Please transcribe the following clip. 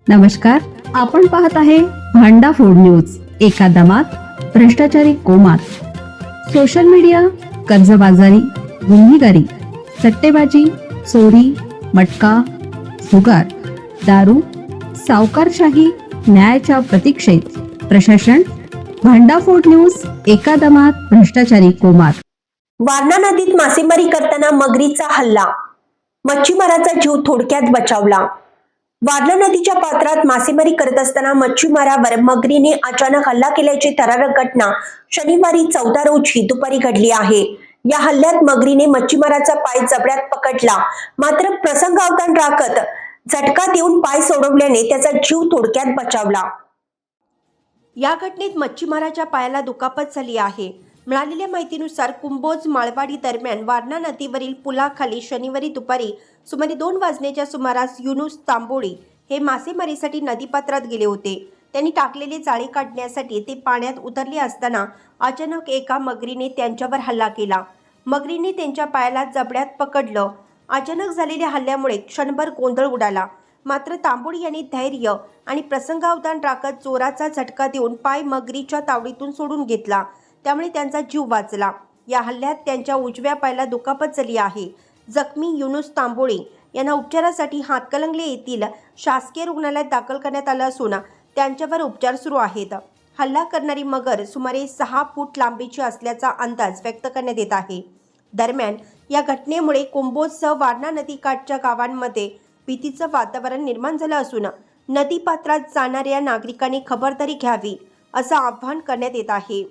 नमस्कार, आपण पाहत आहे भांडा फोड न्यूज. एका दमात भ्रष्टाचारी कोमात. सोशल मीडिया, कर्जबाजारी, गुन्हेगारी, सट्टेबाजी, चोरी, मटका, जुगार, दारू, सावकारशाही, न्यायाच्या प्रतीक्षेत प्रशासन. भांडाफोड न्यूज. एका दमात भ्रष्टाचारी कोमात. वारणा नदीत मासेमारी करताना मगरीचा हल्ला, मच्छीमाराचा जीव थोडक्यात बचावला. वारणा नदीच्या पात्रात मासेमारी करत असताना मच्छीमारावर मगरीने अचानक हल्ला केल्याची थरारक घटना शनिवारी 14 रोजी दुपारी घडली आहे. या हल्ल्यात मगरीने मच्छीमाराचा पाय जबड्यात पकडला, मात्र प्रसंगावधान राखत झटका देऊन पाय सोडवल्याने त्याचा जीव थोडक्यात बचावला. या घटनेत मच्छीमाराच्या पायाला दुखापत झाली आहे. मिळालेल्या माहितीनुसार कुंभोज माळवाडी दरम्यान वारणा नदीवरील पुलाखाली शनिवारी दुपारी सुमारे 2 वाजण्याच्या सुमारास युनुस तांबोळी हे मासेमारीसाठी नदीपात्रात गेले होते. त्यांनी टाकलेले जाळे काढण्यासाठी ते पाण्यात उतरले असताना अचानक एका मगरीने त्यांच्यावर हल्ला केला. मगरीने त्यांच्या पायाला जबड्यात पकडलं. अचानक झालेल्या हल्ल्यामुळे क्षणभर गोंधळ उडाला, मात्र तांबोळी यांनी धैर्य आणि प्रसंगावधान राखत जोराचा झटका देऊन पाय मगरीच्या तावडीतून सोडून घेतला. त्यामुळे त्यांचा जीव वाचला. या हल्ल्यात त्यांच्या उजव्या पायाला दुखापत झाली आहे. जखमी युनुस तांबोळी यांना उपचारासाठी हातकणंगले येथील शासकीय रुग्णालयात दाखल करण्यात आलं असून त्यांच्यावर उपचार सुरू आहेत. हल्ला करणारी मगर सुमारे 6 फूट लांबीची असल्याचा अंदाज व्यक्त करण्यात येत आहे. दरम्यान या घटनेमुळे कुंभोजसह वारणा नदीकाठच्या गावांमध्ये भीतीचं वातावरण निर्माण झालं असून नदीपात्रात जाणाऱ्या नागरिकांनी खबरदारी घ्यावी असं आवाहन करण्यात येत आहे.